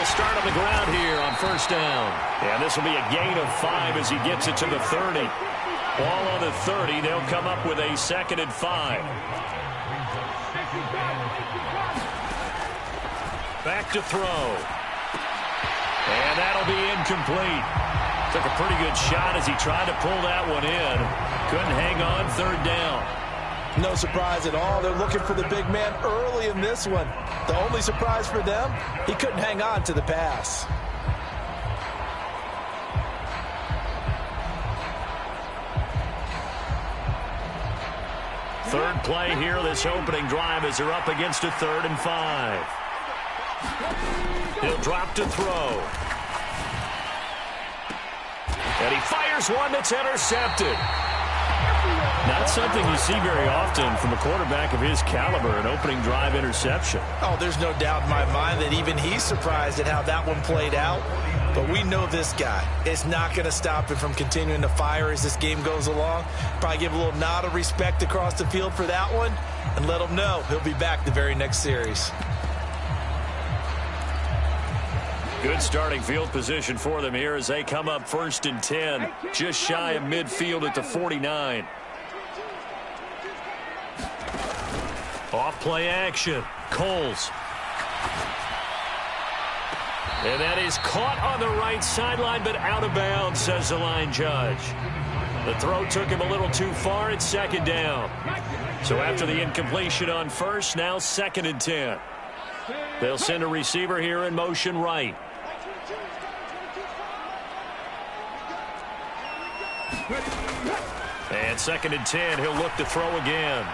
They'll start on the ground here on first down. And this will be a gain of 5 as he gets it to the 30. Ball on the 30. They'll come up with a 2nd and 5. Back to throw. And that'll be incomplete. Took a pretty good shot as he tried to pull that one in. Couldn't hang on, 3rd down. No surprise at all. They're looking for the big man early in this one. The only surprise for them, he couldn't hang on to the pass. Third play here, this opening drive as they're up against a 3rd and 5. He'll drop to throw. And he fires one that's intercepted. Not something you see very often from a quarterback of his caliber, an opening drive interception. Oh, there's no doubt in my mind that even he's surprised at how that one played out. But we know this guy is not going to stop him from continuing to fire as this game goes along. Probably give a little nod of respect across the field for that one and let him know he'll be back the very next series. Good starting field position for them here as they come up 1st and 10, just shy of midfield at the 49. Off play action. Coles. And that is caught on the right sideline, but out of bounds, says the line judge. The throw took him a little too far. It's 2nd down. So after the incompletion on 1st, now 2nd and 10. They'll send a receiver here in motion right. And 2nd and 10, he'll look to throw again.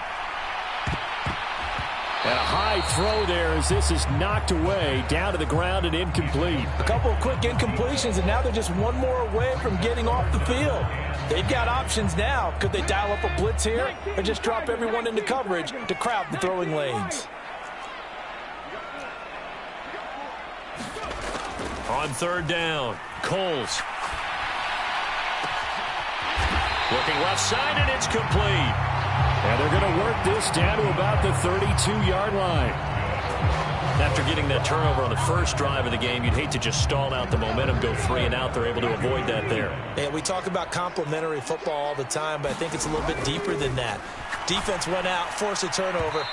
And a high throw there as this is knocked away, down to the ground and incomplete. A couple of quick incompletions, and now they're just one more away from getting off the field. They've got options now. Could they dial up a blitz here or just drop everyone into coverage to crowd the throwing lanes? On 3rd down, Coles. Looking left side, and it's complete. And they're going to work this down to about the 32-yard line. After getting that turnover on the first drive of the game, you'd hate to just stall out the momentum, go 3 and out. They're able to avoid that there. Yeah, we talk about complementary football all the time, but I think it's a little bit deeper than that. Defense went out, forced a turnover,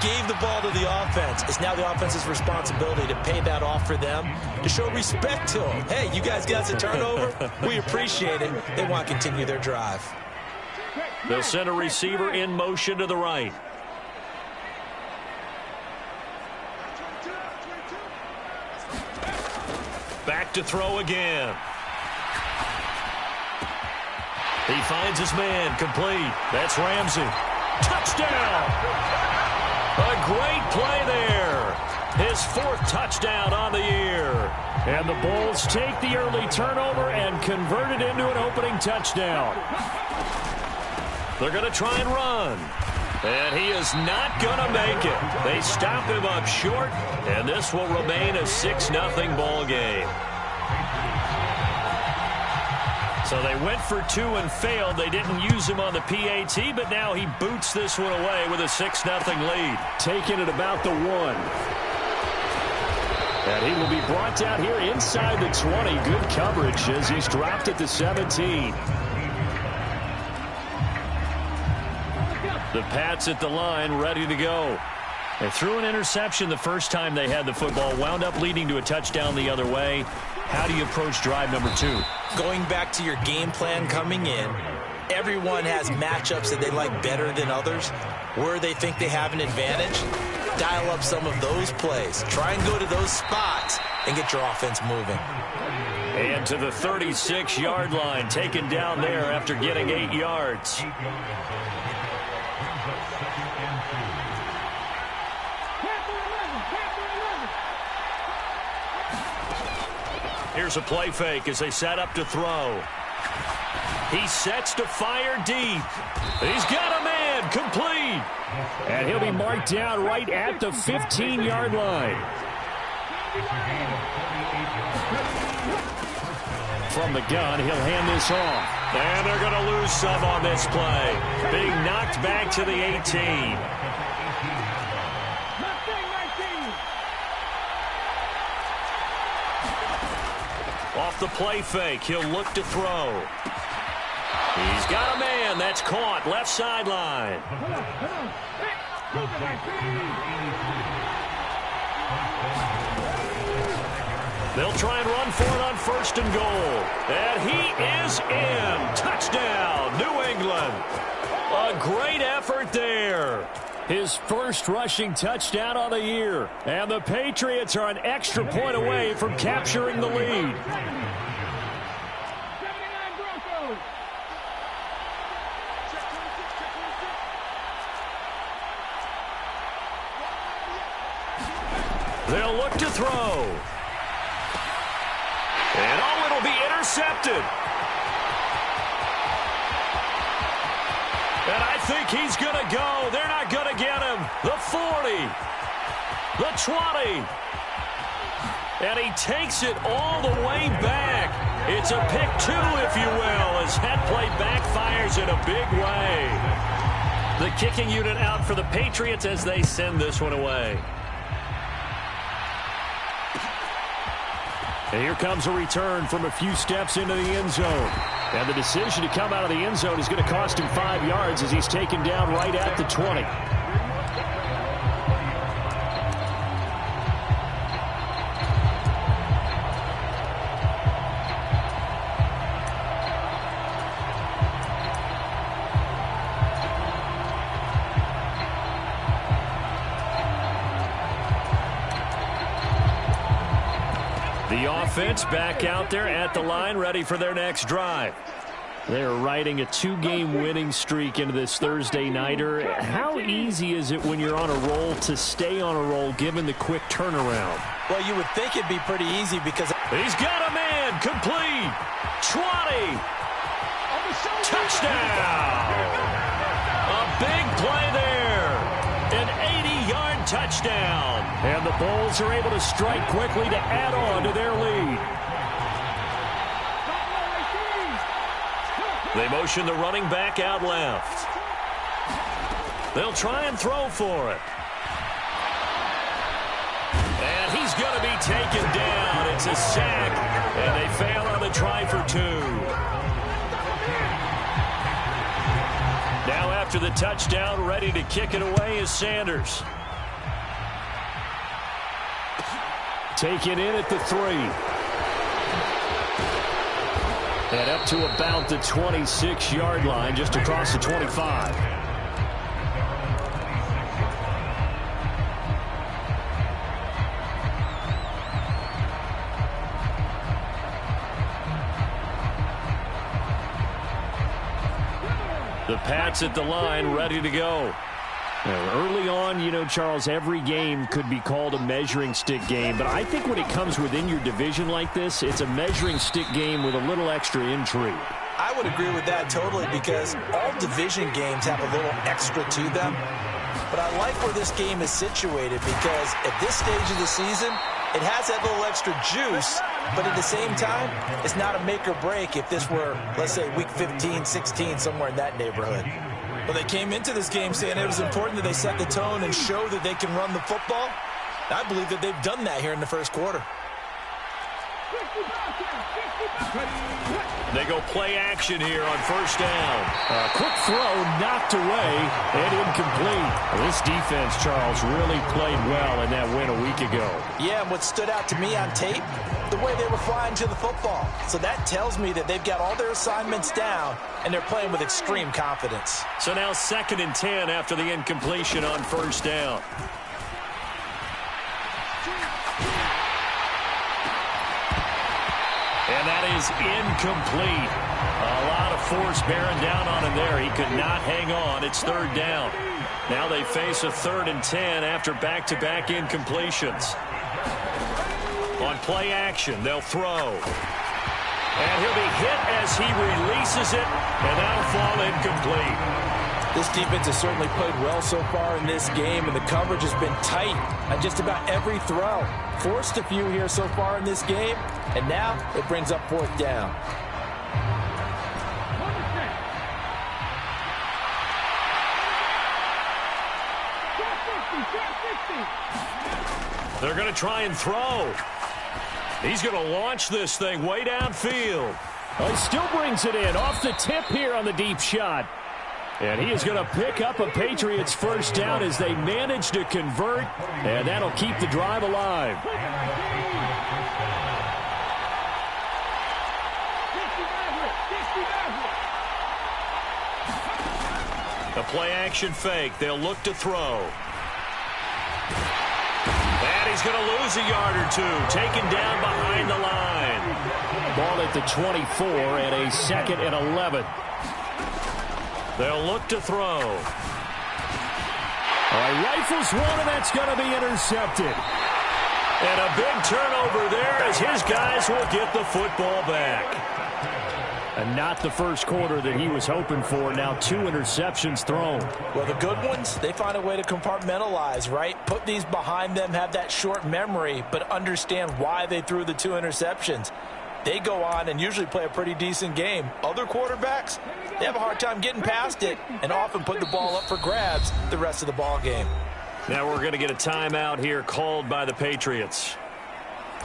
gave the ball to the offense. It's now the offense's responsibility to pay that off for them, to show respect to them. Hey, you guys got the turnover? We appreciate it. They want to continue their drive. They'll send a receiver in motion to the right. Back to throw again. He finds his man, complete. That's Ramsey. Touchdown! A great play there. His 4th touchdown on the year. And the Bulls take the early turnover and convert it into an opening touchdown. They're going to try and run. And he is not going to make it. They stop him up short, and this will remain a 6-0 ball game. So they went for 2 and failed. They didn't use him on the PAT, but now he boots this one away with a 6-0 lead. Taking it about the 1. And he will be brought down here inside the 20. Good coverage as he's dropped at the 17. The Pats at the line, ready to go. They threw an interception the first time they had the football, wound up leading to a touchdown the other way. How do you approach drive number 2? Going back to your game plan coming in, everyone has matchups that they like better than others. Where they think they have an advantage, dial up some of those plays. Try and go to those spots and get your offense moving. And to the 36-yard line, taken down there after getting 8 yards. Here's a play fake as they set up to throw. He sets to fire deep. He's got a man, complete. And he'll be marked down right at the 15-yard line. From the gun, he'll hand this off. And they're going to lose some on this play. Being knocked back to the 18. Off the play fake, he'll look to throw. He's got a man. That's caught. Left sideline. They'll try and run for it on 1st and goal. And he is in. Touchdown, New England. A great effort there. His first rushing touchdown on the year. And the Patriots are an extra point away from capturing the lead. They'll look to throw. And oh, it'll be intercepted. And I think he's going to go. They're not going to get him. The 40. The 20. And he takes it all the way back. It's a pick 2, if you will, as that play backfires in a big way. The kicking unit out for the Patriots as they send this one away. And here comes a return from a few steps into the end zone. And the decision to come out of the end zone is going to cost him 5 yards as he's taken down right at the 20. Offense back out there at the line, ready for their next drive. They're riding a 2-game winning streak into this Thursday nighter. How easy is it when you're on a roll to stay on a roll given the quick turnaround? Well, you would think it'd be pretty easy because he's got a man. Complete. 20. Touchdown. A big play there. An 80-yard touchdown. And the Bulls are able to strike quickly to add on to their lead. They motion the running back out left. They'll try and throw for it. And he's going to be taken down. It's a sack, and they fail on the try for 2. Now after the touchdown, ready to kick it away is Sanders. Take it in at the 3. And up to about the 26-yard line, just across the 25. The Pats at the line, ready to go. Early on, you know, Charles, every game could be called a measuring stick game. But I think when it comes within your division like this, it's a measuring stick game with a little extra intrigue. I would agree with that totally because all division games have a little extra to them. But I like where this game is situated because at this stage of the season, it has that little extra juice. But at the same time, it's not a make or break if this were, let's say, week 15, 16, somewhere in that neighborhood. Well, they came into this game saying it was important that they set the tone and show that they can run the football. I believe that they've done that here in the first quarter. They go play action here on 1st down. A quick throw knocked away and incomplete. This defense, Charles, really played well in that win a week ago. Yeah, and what stood out to me on tape, the way they were flying to the football. So that tells me that they've got all their assignments down and they're playing with extreme confidence. So now 2nd and 10 after the incompletion on 1st down. And that is incomplete. A lot of force bearing down on him there. He could not hang on. It's 3rd down. Now they face a 3rd and 10 after back-to-back incompletions. On play action, they'll throw. And he'll be hit as he releases it, and that'll fall incomplete. This defense has certainly played well so far in this game, and the coverage has been tight on just about every throw. Forced a few here so far in this game, and now it brings up 4th down. They're going to try and throw. He's going to launch this thing way downfield. He still brings it in off the tip here on the deep shot. And he is going to pick up a Patriots first down as they manage to convert, and that'll keep the drive alive. A play-action fake. They'll look to throw. And he's going to lose a yard or two. Taken down behind the line. Ball at the 24 and a 2nd and 11. They'll look to throw. All right, rifles one, and that's going to be intercepted. And a big turnover there as his guys will get the football back. And not the first quarter that he was hoping for. Now 2 interceptions thrown. Well, the good ones, they find a way to compartmentalize, right? Put these behind them, have that short memory, but understand why they threw the 2 interceptions. They go on and usually play a pretty decent game. Other quarterbacks, they have a hard time getting past it and often put the ball up for grabs the rest of the ball game. Now we're going to get a timeout here called by the Patriots.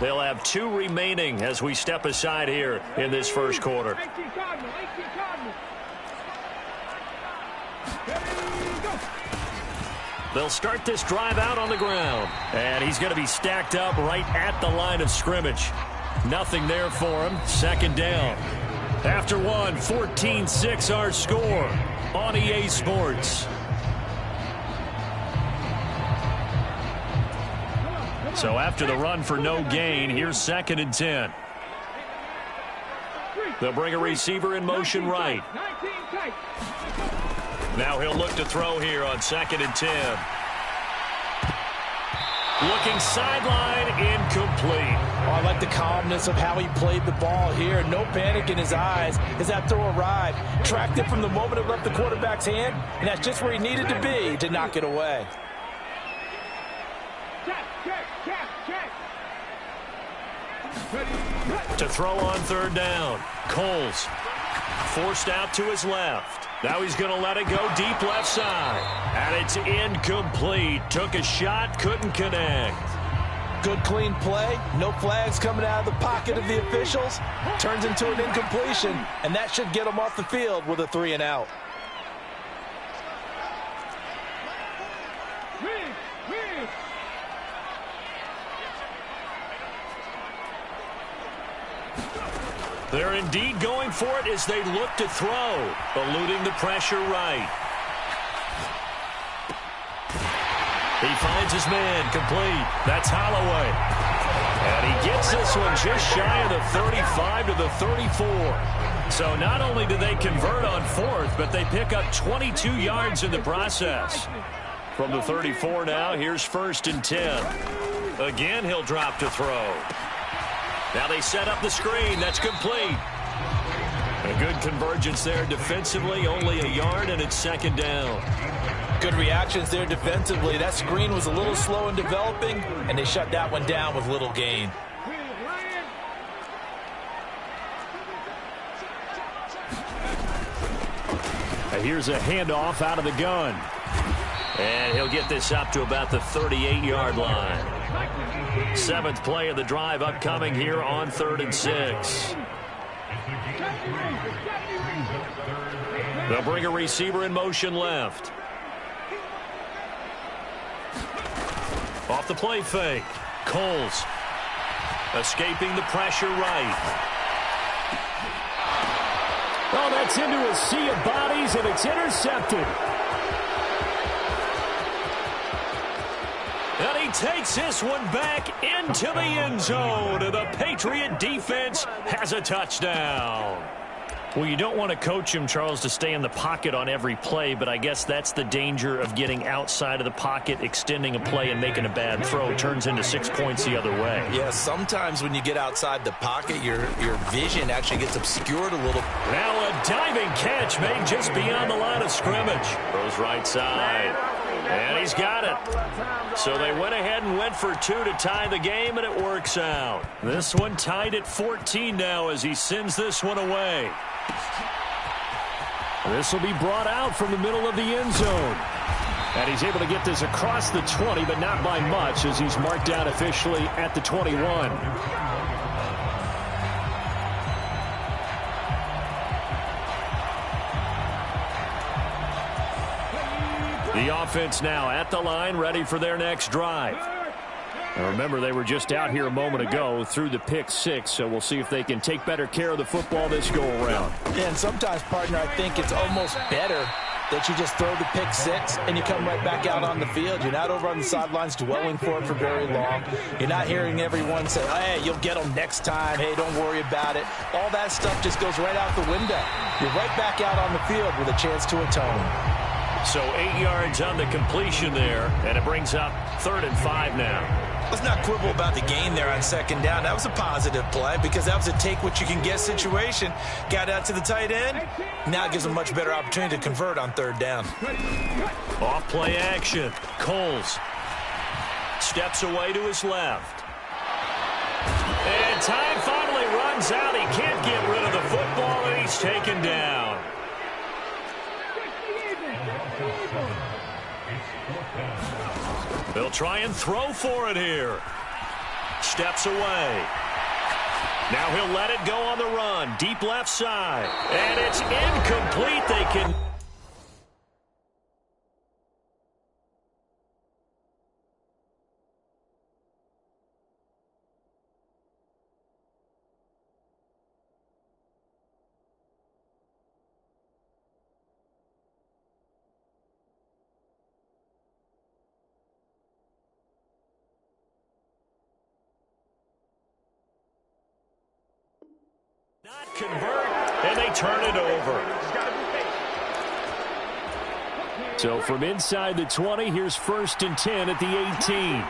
They'll have 2 remaining as we step aside here in this first quarter. They'll start this drive out on the ground. And he's going to be stacked up right at the line of scrimmage. Nothing there for him. 2nd down. After 1, 14-6 our score on EA Sports. So after the run for no gain, here's 2nd and 10. They'll bring a receiver in motion right. Now he'll look to throw here on 2nd and 10. Looking sideline, incomplete. Oh, I like the calmness of how he played the ball here. No panic in his eyes as that throw arrived. Tracked it from the moment it left the quarterback's hand, and that's just where he needed to be to knock it away. To throw on 3rd down. Coles forced out to his left. Now he's going to let it go deep left side. And it's incomplete. Took a shot, couldn't connect. Good clean play. No flags coming out of the pocket of the officials. Turns into an incompletion, and that should get him off the field with a 3 and out. They're indeed going for it as they look to throw, eluding the pressure right. He finds his man complete. That's Holloway. And he gets this one just shy of the 35 to the 34. So not only do they convert on 4th, but they pick up 22 yards in the process. From the 34 now, here's 1st and 10. Again, he'll drop to throw. Now they set up the screen. That's complete. A good convergence there defensively. Only a yard, and it's 2nd down. Good reactions there defensively. That screen was a little slow in developing, and they shut that one down with little gain. Here's a handoff out of the gun. And he'll get this up to about the 38-yard line. 7th play of the drive upcoming here on 3rd and 6. They'll bring a receiver in motion left. Off the play fake. Coles escaping the pressure right. Oh, that's into a sea of bodies, and it's intercepted. And he takes this one back into the end zone. And the Patriot defense has a touchdown. Well, you don't want to coach him, Charles, to stay in the pocket on every play, but I guess that's the danger of getting outside of the pocket, extending a play, and making a bad throw. It turns into 6 points the other way. Yeah, sometimes when you get outside the pocket, your vision actually gets obscured a little. Now a diving catch made just beyond the line of scrimmage. Throws right side. And he's got it. So they went ahead and went for 2 to tie the game, and it works out. This one tied at 14 now as he sends this one away. This will be brought out from the middle of the end zone. And he's able to get this across the 20, but not by much, as he's marked down officially at the 21. The offense now at the line, ready for their next drive. Now remember, they were just out here a moment ago through the pick 6, so we'll see if they can take better care of the football this go-around. Yeah, and sometimes, partner, I think it's almost better that you just throw the pick 6 and you come right back out on the field. You're not over on the sidelines dwelling for it for very long. You're not hearing everyone say, hey, you'll get them next time. Hey, don't worry about it. All that stuff just goes right out the window. You're right back out on the field with a chance to atone. So 8 yards on the completion there, and it brings up 3rd and 5 now. Let's not quibble about the gain there on 2nd down. That was a positive play because that was a take-what-you-can-get situation. Got out to the tight end. Now it gives them a much better opportunity to convert on 3rd down. Off play action. Coles steps away to his left. And time finally runs out. He can't get rid of the football, and he's taken down. They'll try and throw for it here. Steps away. Now he'll let it go on the run. Deep left side. And it's incomplete. They can... not convert, and they turn it over. So from inside the 20, here's 1st and 10 at the 18.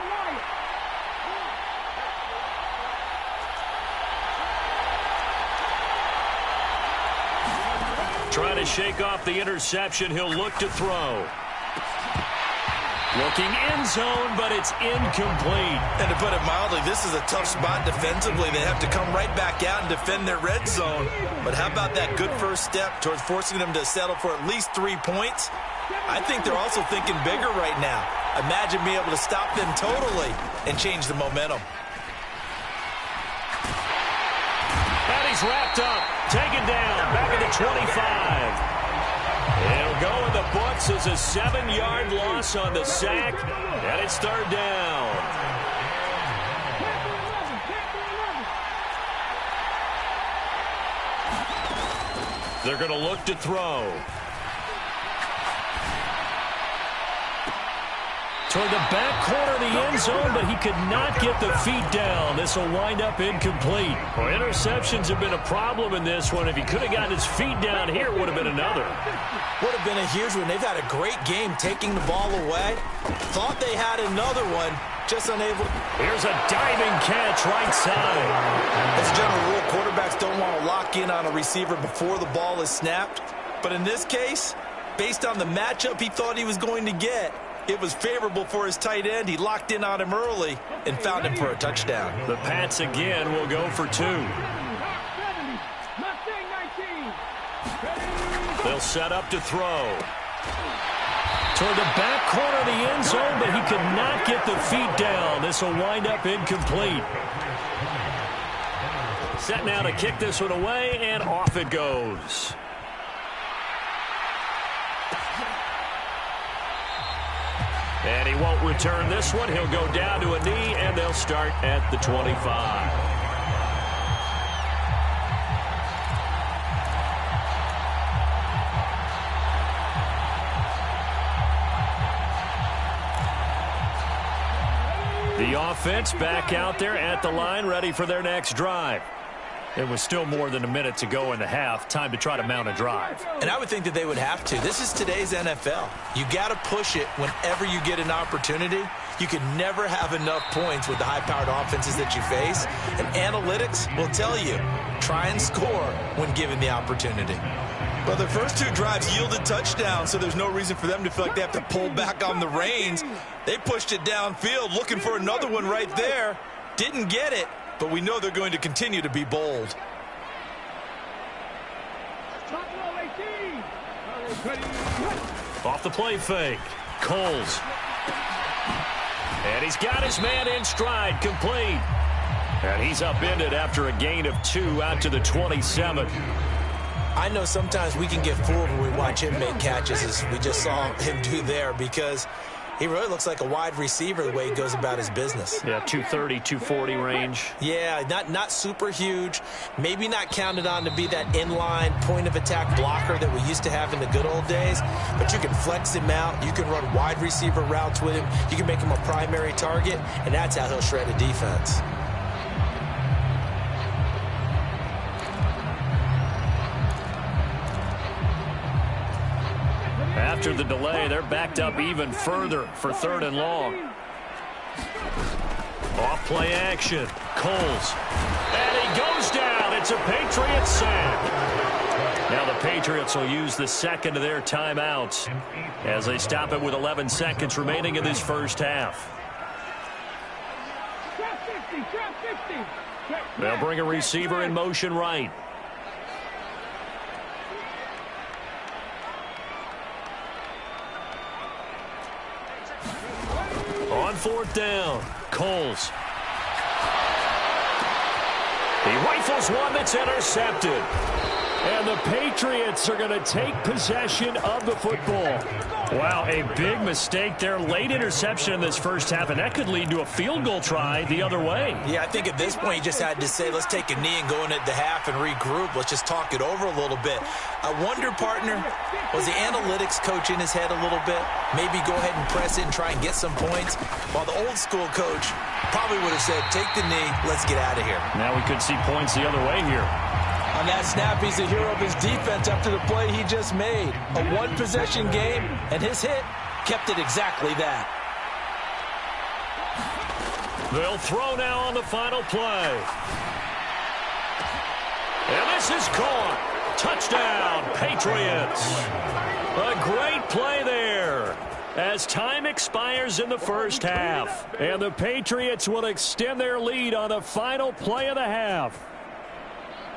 Trying to shake off the interception. He'll look to throw. Looking end zone, but it's incomplete. And to put it mildly, this is a tough spot defensively. They have to come right back out and defend their red zone. But how about that good first step towards forcing them to settle for at least 3 points? I think they're also thinking bigger right now. Imagine being able to stop them totally and change the momentum. And he's wrapped up, taken down, back at the 25. It'll go in the books as a 7-yard loss on the sack, and it's 3rd down. They're going to look to throw. Toward the back corner of the end zone, but he could not get the feet down. This will wind up incomplete. Well, interceptions have been a problem in this one. If he could have gotten his feet down here, it would have been another. Would have been a huge one. They've had a great game taking the ball away. Thought they had another one, just unable. Here's a diving catch right side. As a general rule, quarterbacks don't want to lock in on a receiver before the ball is snapped. But in this case, based on the matchup he thought he was going to get, it was favorable for his tight end. He locked in on him early and found him for a touchdown. The Pats again will go for 2. They'll set up to throw. Toward the back corner of the end zone, but he could not get the feet down. This will wind up incomplete. Set now to kick this one away, and off it goes. And he won't return this one. He'll go down to a knee, and they'll start at the 25. The offense back out there at the line, ready for their next drive. It was still more than a minute to go in the half. Time to try to mount a drive. And I would think that they would have to. This is today's NFL. You got to push it whenever you get an opportunity. You can never have enough points with the high-powered offenses that you face. And analytics will tell you, try and score when given the opportunity. But their first 2 drives yielded touchdowns, so there's no reason for them to feel like they have to pull back on the reins. They pushed it downfield, looking for another one right there. Didn't get it. But we know they're going to continue to be bold. Off the play fake. Coles. And he's got his man in stride, complete. And he's upended after a gain of 2 out to the 27. I know sometimes we can get fooled when we watch him make catches, as we just saw him do there, because he really looks like a wide receiver the way he goes about his business. Yeah, 230, 240 range. Yeah, not super huge. Maybe not counted on to be that inline point-of-attack blocker that we used to have in the good old days. But you can flex him out. You can run wide receiver routes with him. You can make him a primary target, and that's how he'll shred a defense. After the delay, they're backed up even further for 3rd and long. Off play action. Coles. And he goes down. It's a Patriots sack. Now the Patriots will use the second of their timeouts as they stop it with 11 seconds remaining in this first half. They'll bring a receiver in motion right. On 4th down, Coles. He rifles one that's intercepted. And the Patriots are going to take possession of the football. Wow, a big mistake there. Late interception in this first half, and that could lead to a field goal try the other way. Yeah, I think at this point he just had to say, let's take a knee and go in at the half and regroup. Let's just talk it over a little bit. I wonder, partner, was the analytics coach in his head a little bit? Maybe go ahead and press it and try and get some points? While the old school coach probably would have said, take the knee, let's get out of here. Now we could see points the other way here. On that snap, he's the hero of his defense after the play he just made. A one-possession game, and his hit kept it exactly that. They'll throw now on the final play. And this is caught. Touchdown, Patriots. A great play there as time expires in the first half. And the Patriots will extend their lead on the final play of the half.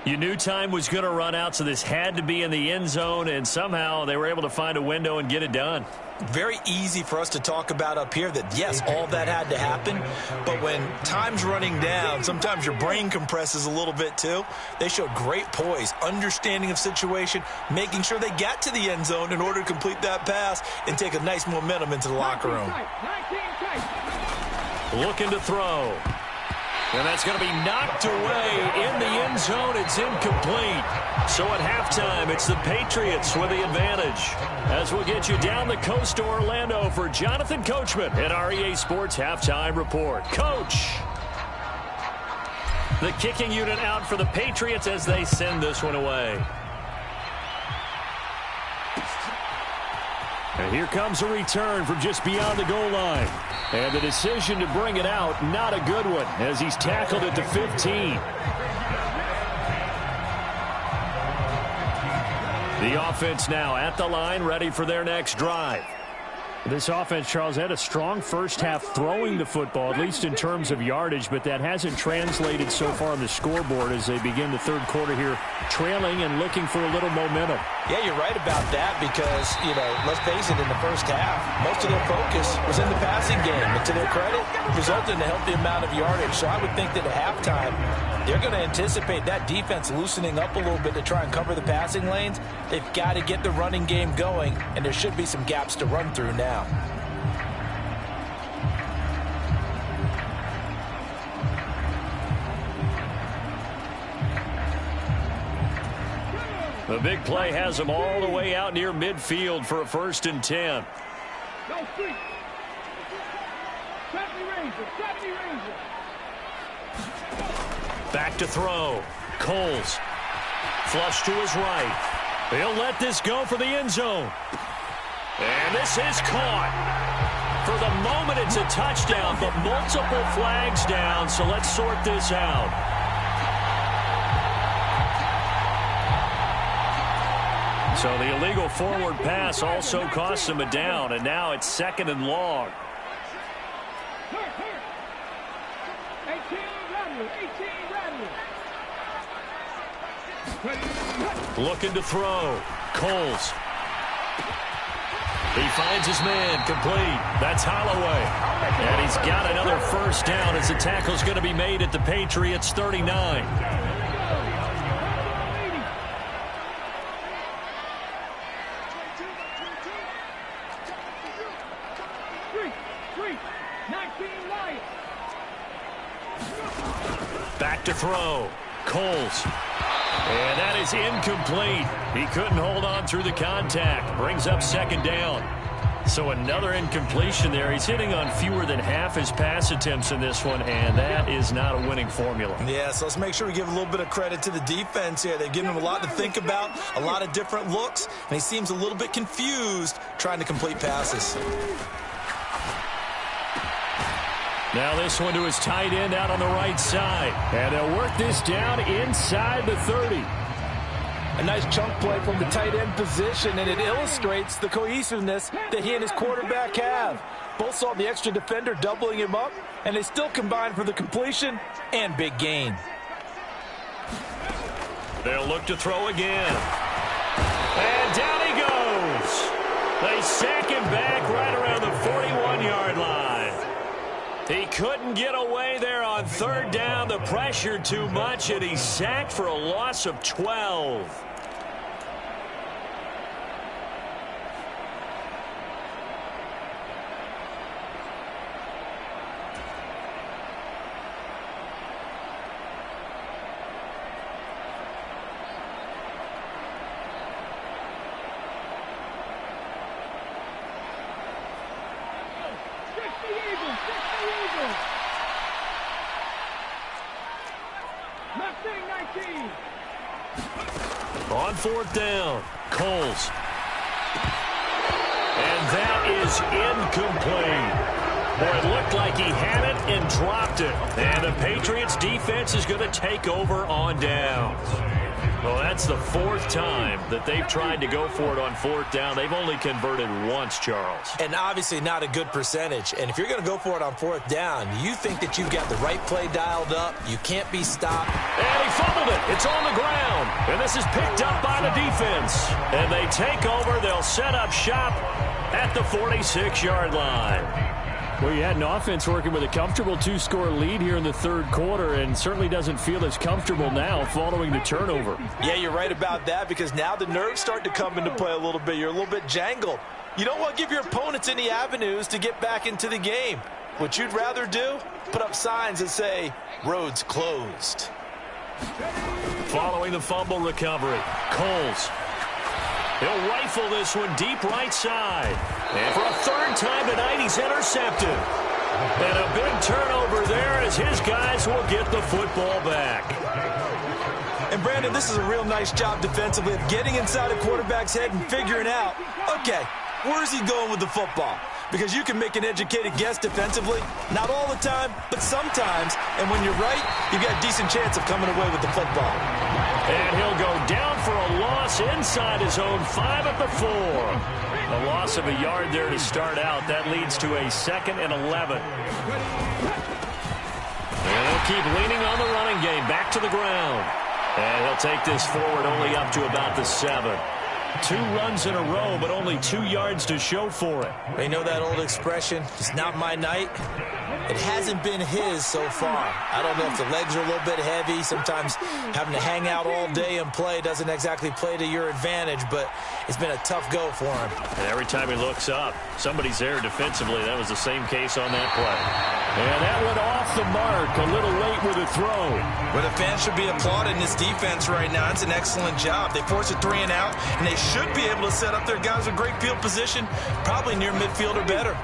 You knew time was going to run out, so this had to be in the end zone, and somehow they were able to find a window and get it done. Very easy for us to talk about up here that, yes, all that had to happen, but when time's running down, sometimes your brain compresses a little bit too. They showed great poise, understanding of situation, making sure they got to the end zone in order to complete that pass and take a nice momentum into the locker room. Looking to throw. And that's going to be knocked away in the end zone. It's incomplete. So at halftime, it's the Patriots with the advantage. As we'll get you down the coast to Orlando for Jonathan Coachman at our EA Sports Halftime Report. Coach. The kicking unit out for the Patriots as they send this one away. And here comes a return from just beyond the goal line. And the decision to bring it out, not a good one, as he's tackled at the 15. The offense now at the line, ready for their next drive. This offense, Charles, had a strong first half throwing the football, at least in terms of yardage, but that hasn't translated so far on the scoreboard as they begin the third quarter here, trailing and looking for a little momentum. Yeah, you're right about that because, let's face it, in the first half, most of their focus was in the passing game. But to their credit, resulted in a healthy amount of yardage. So I would think that at halftime, they're going to anticipate that defense loosening up a little bit to try and cover the passing lanes. They've got to get the running game going, and there should be some gaps to run through now. The big play has them all the way out near midfield for a 1st and 10. Back to throw. Coles. Flush to his right. He'll let this go for the end zone. And this is caught. For the moment, it's a touchdown, but multiple flags down, so let's sort this out. So the illegal forward pass also cost him a down, and now it's 2nd and long. Looking to throw. Coles. He finds his man, complete. That's Holloway. And he's got another first down as the tackle's going to be made at the Patriots' 39. Back to throw. Coles. And that is incomplete. He couldn't hold on through the contact. Brings up second down. So another incompletion there. He's hitting on fewer than half his pass attempts in this one, and that is not a winning formula. Yeah, so let's make sure we give a little bit of credit to the defense here. They've given him a lot to think about, a lot of different looks, and he seems a little bit confused trying to complete passes. Now this one to his tight end out on the right side. And they'll work this down inside the 30. A nice chunk play from the tight end position, and it illustrates the cohesiveness that he and his quarterback have. Both saw the extra defender doubling him up, and they still combined for the completion and big gain. They'll look to throw again. And down he goes. They sack him back right around the 41-yard line. He couldn't get away there on third down. The pressure too much, and he's sacked for a loss of 12. On fourth down, Coles. And that is incomplete. Boy, it looked like he had it and dropped it. And the Patriots defense is going to take over on downs. Well, that's the fourth time that they've tried to go for it on fourth down. They've only converted once, Charles. And obviously not a good percentage. And if you're going to go for it on fourth down, you think that you've got the right play dialed up. You can't be stopped. And he fumbled it. It's on the ground. And this is picked up by the defense. And they take over. They'll set up shop at the 46-yard line. Well, you had an offense working with a comfortable two-score lead here in the third quarter, and certainly doesn't feel as comfortable now following the turnover. Yeah, you're right about that, because now the nerves start to come into play a little bit. You're a little bit jangled. You don't want to give your opponents any avenues to get back into the game. What you'd rather do, put up signs that say, roads closed. Following the fumble recovery, Coles. He'll rifle this one deep right side. And for a third time tonight, he's intercepted. And a big turnover there as his guys will get the football back. And, Brandon, this is a real nice job defensively of getting inside a quarterback's head and figuring out, okay, where's he going with the football? Because you can make an educated guess defensively, not all the time, but sometimes. And when you're right, you've got a decent chance of coming away with the football. And he'll go down for a loss inside his own 5 at the 4. A loss of a yard there to start out. That leads to a 2nd and 11. And he'll keep leaning on the running game. Back to the ground. And he'll take this forward only up to about the 7. 2 runs in a row, but only 2 yards to show for it. You know that old expression, it's not my night? It hasn't been his so far. I don't know if the legs are a little bit heavy. Sometimes having to hang out all day and play doesn't exactly play to your advantage, but it's been a tough go for him. And every time he looks up, somebody's there defensively. That was the same case on that play. And that went off the mark. A little late with a throw. Well, the fans should be applauding this defense right now. It's an excellent job. They force a 3 and out, and they should be able to set up their guys with great field position, probably near midfield or better.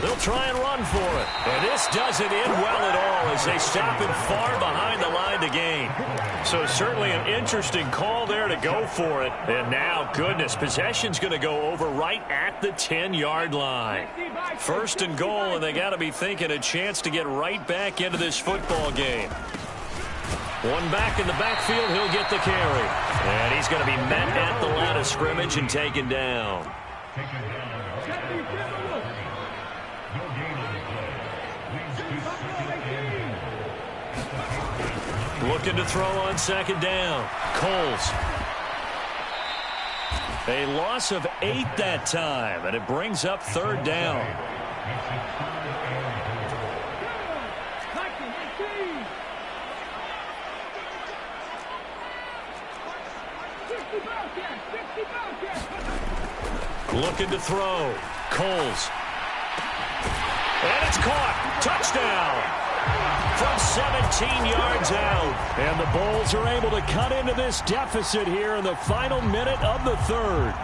They'll try and run for it. And this doesn't end well at all as they stop him far behind the line to gain. So certainly an interesting call there to go for it. And now, goodness, possession's going to go over right at the 10-yard line. 1st and goal, and they got to be thinking a chance to get right back into this football game. One back in the backfield, he'll get the carry. And he's going to be met at the line of scrimmage and taken down. Looking to throw on second down. Coles. A loss of 8 that time, and it brings up third down. Looking to throw. Coles. And it's caught. Touchdown. From 17 yards out. And the Bulls are able to cut into this deficit here in the final minute of the third.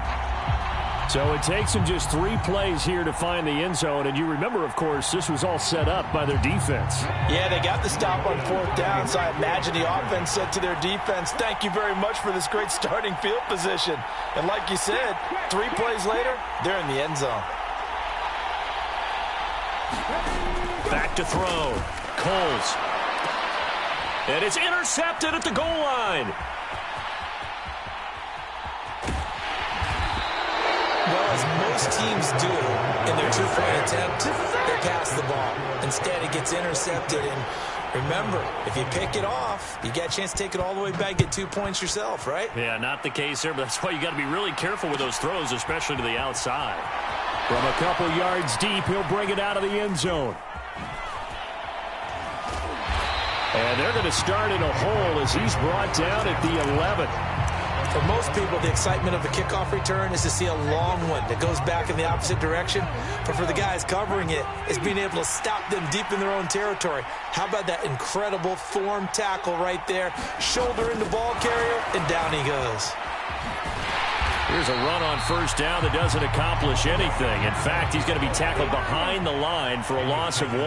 So it takes them just 3 plays here to find the end zone. And you remember, of course, this was all set up by their defense. Yeah, they got the stop on 4th down, so I imagine the offense said to their defense, thank you very much for this great starting field position. And like you said, 3 plays later, they're in the end zone. Back to throw. Coles. And it's intercepted at the goal line. Well, as most teams do in their two-point attempt, they pass the ball. Instead, it gets intercepted. And remember, if you pick it off, you get a chance to take it all the way back, get 2 points yourself, right? Yeah, not the case here, but that's why you got to be really careful with those throws, especially to the outside. From a couple yards deep, he'll bring it out of the end zone. And they're going to start in a hole as he's brought down at the 11. For most people, the excitement of the kickoff return is to see a long one that goes back in the opposite direction. But for the guys covering it, it's being able to stop them deep in their own territory. How about that incredible form tackle right there? Shoulder into ball carrier, and down he goes. Here's a run on first down that doesn't accomplish anything. In fact, he's going to be tackled behind the line for a loss of 1.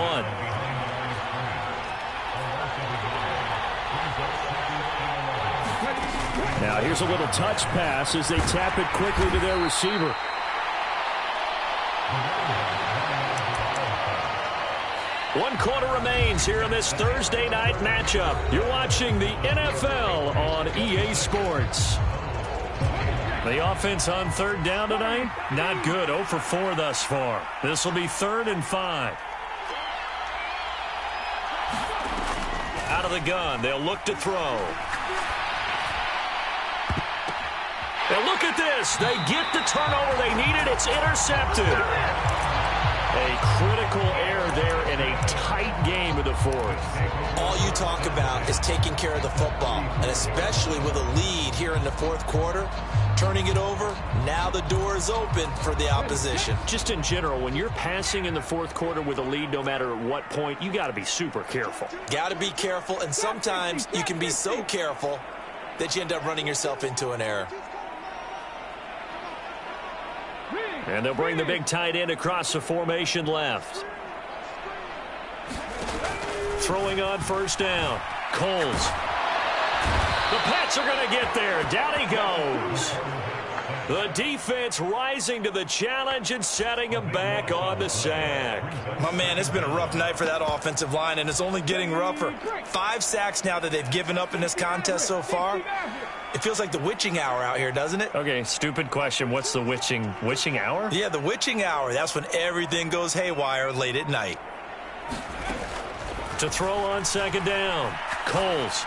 Now here's a little touch pass as they tap it quickly to their receiver. One quarter remains here in this Thursday night matchup. You're watching the NFL on EA Sports. The offense on third down tonight, not good. 0 for 4 thus far. This will be 3rd and 5. Out of the gun, they'll look to throw. And look at this. They get the turnover they needed. It's intercepted. A critical error there in a tight game of the 4th. All you talk about is taking care of the football, and especially with a lead here in the 4th quarter, turning it over, now the door is open for the opposition. Just in general, when you're passing in the 4th quarter with a lead, no matter at what point, you got to be super careful. Got to be careful, and sometimes you can be so careful that you end up running yourself into an error. And they'll bring the big tight end across the formation left. Throwing on first down. Coles. The Pats are going to get there. Down he goes. The defense rising to the challenge and setting him back on the sack. My man, it's been a rough night for that offensive line, and it's only getting rougher. 5 sacks now that they've given up in this contest so far. It feels like the witching hour out here, doesn't it? Okay, stupid question. What's the witching hour? Yeah, the witching hour. That's when everything goes haywire late at night. To throw on second down. Coles.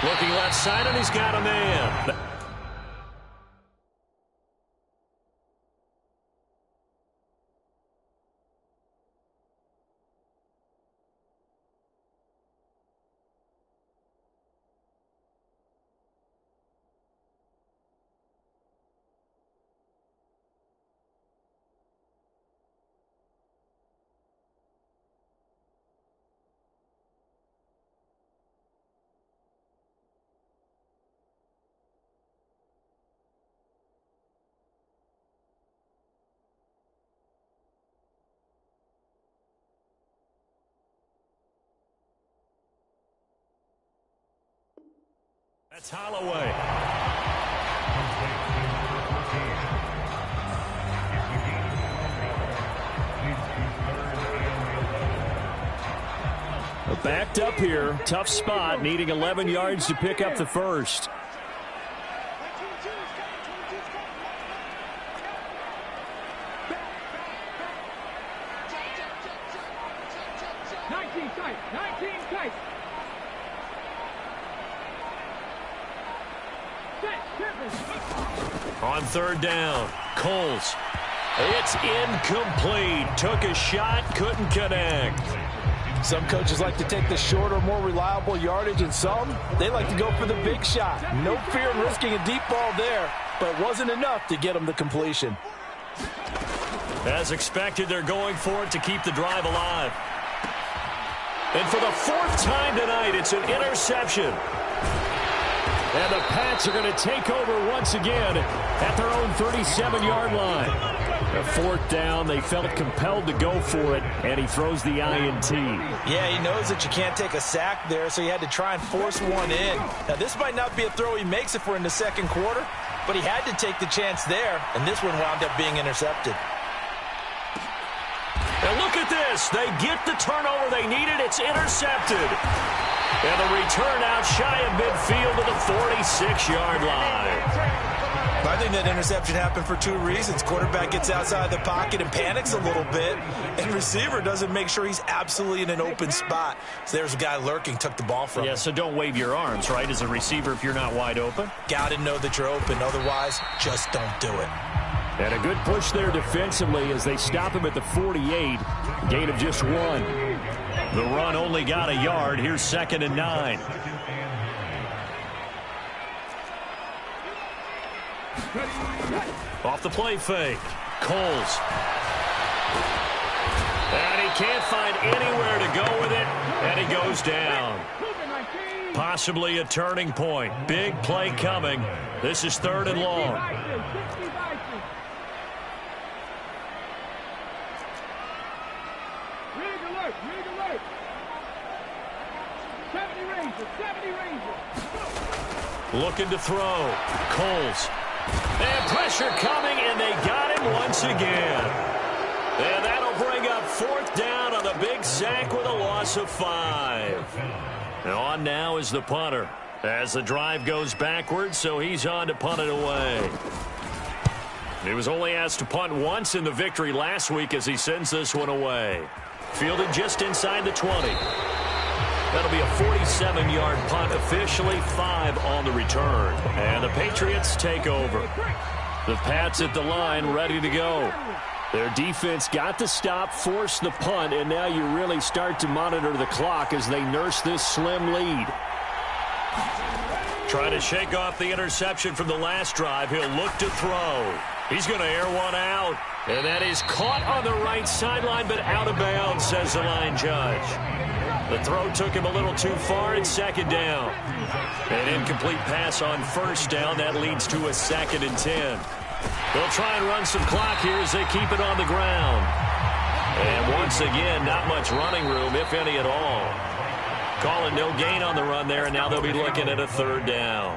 Looking left side, and he's got a man. That's Holloway. Backed up here. Tough spot. Needing 11 yards to pick up the first. On third down, Coles. It's incomplete. Took a shot, couldn't connect. Some coaches like to take the shorter, more reliable yardage, and some, they like to go for the big shot. No fear in risking a deep ball there, but it wasn't enough to get them the completion. As expected, they're going for it to keep the drive alive. And for the fourth time tonight, it's an interception. And the Pats are going to take over once again at their own 37-yard line. A fourth down, they felt compelled to go for it, and he throws the INT. Yeah, he knows that you can't take a sack there, so he had to try and force one in. Now, this might not be a throw he makes if we're in the second quarter, but he had to take the chance there, and this one wound up being intercepted. And look at this. They get the turnover they needed. It's intercepted. And the return out shy of midfield to the 46-yard line. I think that interception happened for two reasons. Quarterback gets outside the pocket and panics a little bit, and receiver doesn't make sure he's absolutely in an open spot. So there's a guy lurking, took the ball from him. Yeah, so don't wave your arms, right, as a receiver if you're not wide open. Got to know that you're open. Otherwise, just don't do it. And a good push there defensively as they stop him at the 48. Gain of just one. The run only got a yard. Here's 2nd and 9. Off the play fake. Coles. And he can't find anywhere to go with it, and he goes down. Possibly a turning point. Big play coming. This is 3rd and long. Looking to throw. Coles. And pressure coming, and they got him once again. And that'll bring up 4th down on the big sack with a loss of 5. And on now is the punter. As the drive goes backwards, so he's on to punt it away. He was only asked to punt once in the victory last week as he sends this one away. Fielded just inside the 20. That'll be a 47-yard punt, officially 5 on the return. And the Patriots take over. The Pats at the line, ready to go. Their defense got the stop, forced the punt, and now you really start to monitor the clock as they nurse this slim lead. Trying to shake off the interception from the last drive. He'll look to throw. He's going to air one out. And that is caught on the right sideline, but out of bounds, says the line judge. The throw took him a little too far. It's 2nd down. An incomplete pass on 1st down. That leads to a 2nd and 10. They'll try and run some clock here as they keep it on the ground. And once again, not much running room, if any at all. Calling no gain on the run there, and now they'll be looking at a 3rd down.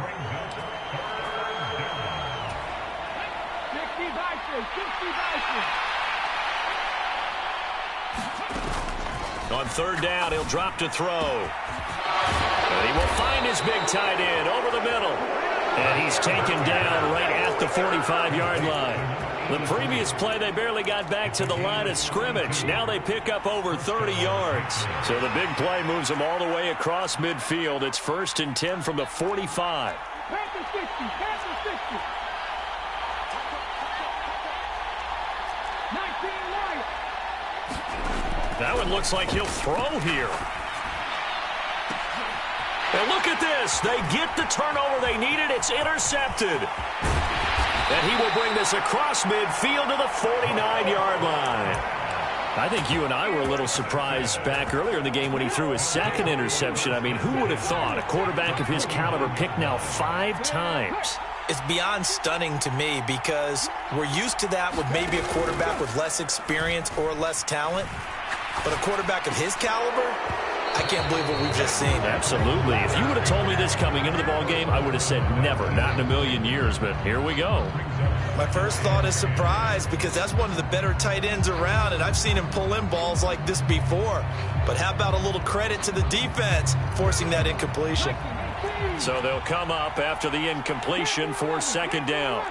On 3rd down, he'll drop to throw. And he will find his big tight end over the middle. And he's taken down right at the 45-yard line. The previous play, they barely got back to the line of scrimmage. Now they pick up over 30 yards. So the big play moves them all the way across midfield. It's 1st and 10 from the 45. That one looks like he'll throw here. And look at this. They get the turnover they needed. It's intercepted. And he will bring this across midfield to the 49-yard line. I think you and I were a little surprised back earlier in the game when he threw his 2nd interception. I mean, who would have thought a quarterback of his caliber picked now 5 times? It's beyond stunning to me because we're used to that with maybe a quarterback with less experience or less talent. But a quarterback of his caliber, I can't believe what we've just seen. Absolutely. If you would have told me this coming into the ballgame, I would have said never, not in a million years, but here we go. My first thought is surprise because that's one of the better tight ends around, and I've seen him pull in balls like this before. But how about a little credit to the defense forcing that incompletion? So they'll come up after the incompletion for 2nd down.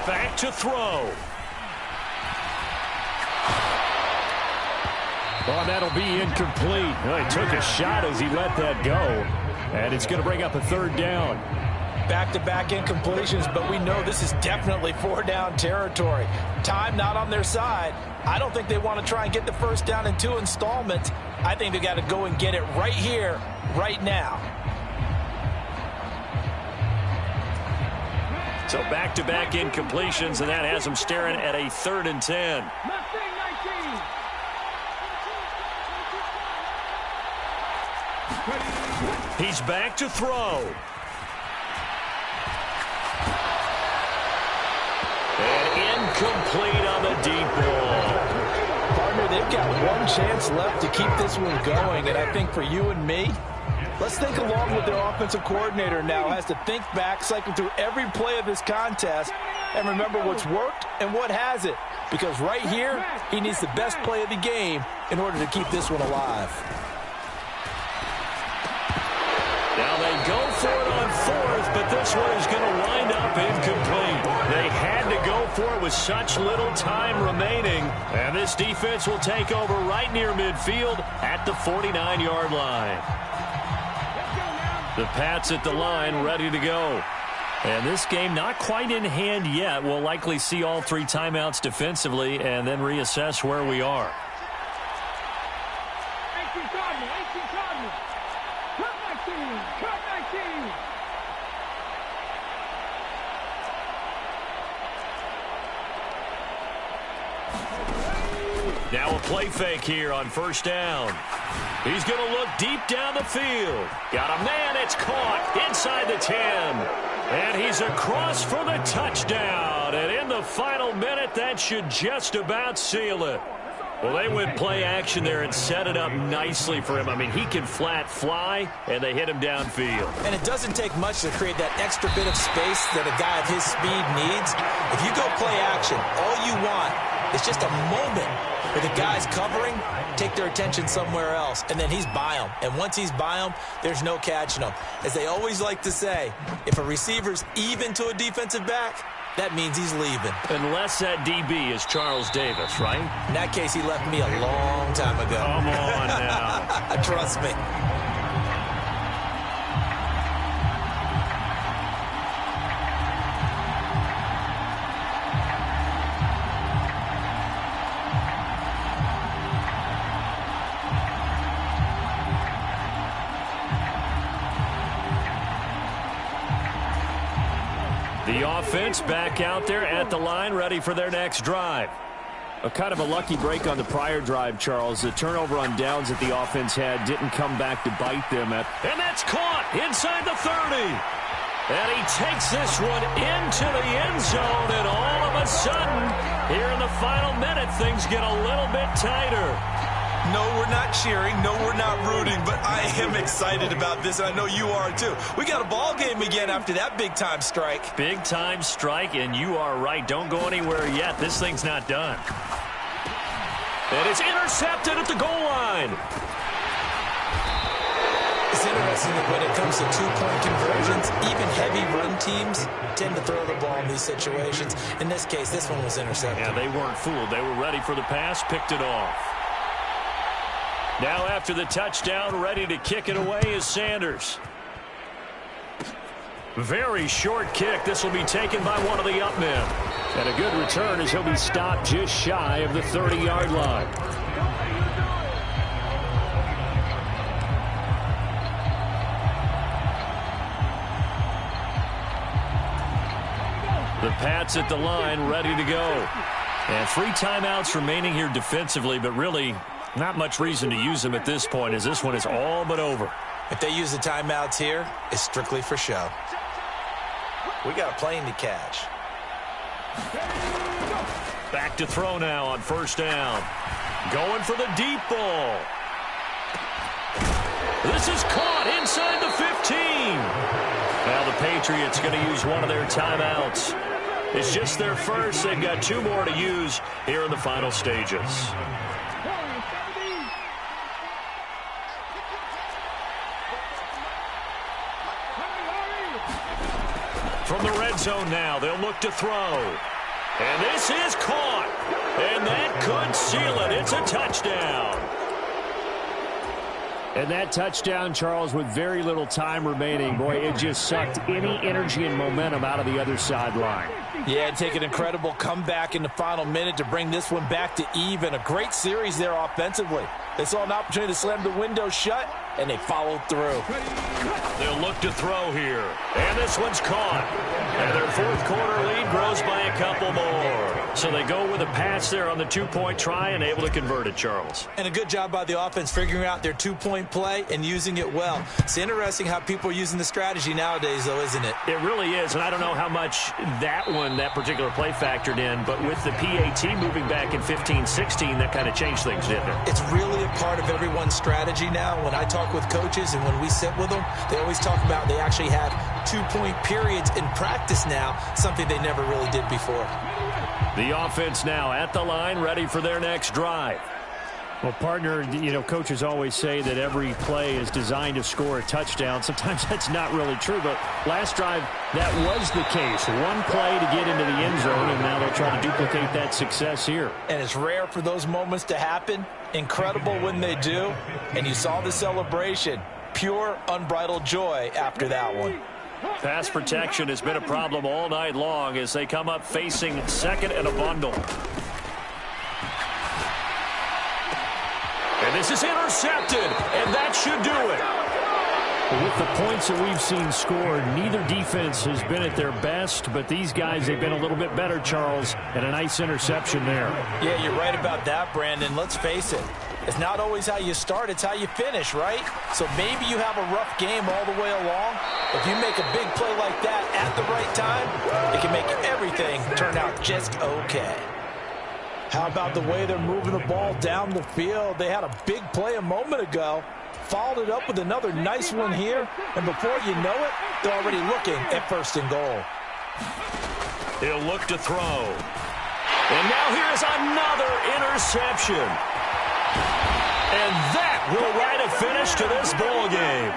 Back to throw. Oh, that'll be incomplete. Well, he took a shot as he let that go. And it's going to bring up a third down. Back-to-back incompletions, but we know this is definitely four-down territory. Time not on their side. I don't think they want to try and get the first down in 2 installments. I think they got to go and get it right here, right now. So back-to-back incompletions, and that has them staring at a 3rd and 10. He's back to throw. And incomplete on the deep ball. Partner, they've got one chance left to keep this one going, and I think for you and me, let's think along with their offensive coordinator now. Has to think back, cycle through every play of this contest, and remember what's worked and what hasn't. Because right here, he needs the best play of the game in order to keep this one alive. Now they go for it on 4th, but this one is going to wind up incomplete. They had to go for it with such little time remaining. And this defense will take over right near midfield at the 49-yard line. The Pats at the line, ready to go. And this game not quite in hand yet. We'll likely see all 3 timeouts defensively and then reassess where we are. Now a play fake here on 1st down. He's going to look deep down the field. Got a man, it's caught inside the 10. And he's across for the touchdown. And in the final minute, that should just about seal it. Well, they went play action there and set it up nicely for him. I mean, he can flat fly, and they hit him downfield. And it doesn't take much to create that extra bit of space that a guy of his speed needs. If you go play action, all you want is just a moment where the guys covering take their attention somewhere else, and then he's by them. And once he's by them, there's no catching them. As they always like to say, if a receiver's even to a defensive back, that means he's leaving. Unless that DB is Charles Davis, right? In that case, he left me a long time ago. Come on now. Trust me. The offense back out there at the line, ready for their next drive. A kind of a lucky break on the prior drive, Charles. The turnover on downs that the offense had didn't come back to bite them. And that's caught inside the 30. And he takes this one into the end zone, and all of a sudden, here in the final minute, things get a little bit tighter. No, we're not cheering. No, we're not rooting. But I am excited about this, and I know you are too. We got a ball game again after that big-time strike. Big-time strike, and you are right. Don't go anywhere yet. This thing's not done. And it's intercepted at the goal line. It's interesting that when it comes to two-point conversions, even heavy run teams tend to throw the ball in these situations. In this case, this one was intercepted. Yeah, they weren't fooled. They were ready for the pass, picked it off. Now after the touchdown, ready to kick it away is Sanders. Very short kick. This will be taken by one of the up men. And a good return as he'll be stopped just shy of the 30-yard line. The Pats at the line, ready to go. And 3 timeouts remaining here defensively, but really not much reason to use them at this point, as this one is all but over. If they use the timeouts here, it's strictly for show. We got a plane to catch. Back to throw now on 1st down. Going for the deep ball. This is caught inside the 15. Now the Patriots going to use one of their timeouts. It's just their first. They've got 2 more to use here in the final stages. From the red zone now, they'll look to throw. And this is caught. And that could seal it. It's a touchdown. And that touchdown, Charles, with very little time remaining, boy, it just sucked any energy and momentum out of the other sideline. Yeah, and take an incredible comeback in the final minute to bring this one back to even. A great series there offensively. They saw an opportunity to slam the window shut, and they followed through. They'll look to throw here. And this one's caught. And their fourth quarter lead grows by a couple more. So they go with a pass there on the two-point try and able to convert it, Charles. And a good job by the offense figuring out their two-point play and using it well. It's interesting how people are using the strategy nowadays, though, isn't it? It really is, and I don't know how much that particular play factored in, but with the PAT moving back in 15-16, that kind of changed things, didn't it? It's really a part of everyone's strategy now. When I talk with coaches and when we sit with them, they always talk about they actually have two-point periods in practice now, something they never really did before. The offense now at the line, ready for their next drive. Well, partner, coaches always say that every play is designed to score a touchdown. Sometimes that's not really true, but last drive, that was the case. One play to get into the end zone, and now they'll try to duplicate that success here. And it's rare for those moments to happen. Incredible when they do. And you saw the celebration. Pure, unbridled joy after that one. Pass protection has been a problem all night long as they come up facing second and a bundle. And this is intercepted, and that should do it. With the points that we've seen scored, neither defense has been at their best, but these guys, they've been a little bit better, Charles, and a nice interception there. Yeah, you're right about that, Brandon. Let's face it. It's not always how you start, it's how you finish, right? So maybe you have a rough game all the way along. If you make a big play like that at the right time, it can make everything turn out just okay. How about the way they're moving the ball down the field? They had a big play a moment ago, followed it up with another nice one here, and before you know it, they're already looking at first and goal. He'll look to throw. And now here's another interception. And that will write a finish to this ball game.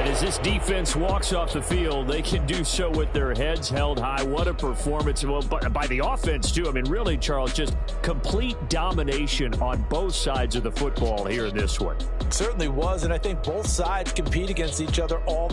As this defense walks off the field, they can do so with their heads held high. What a performance. Well, by the offense, too. I mean, really, Charles, just complete domination on both sides of the football here in this one. It certainly was, and I think both sides compete against each other all the time.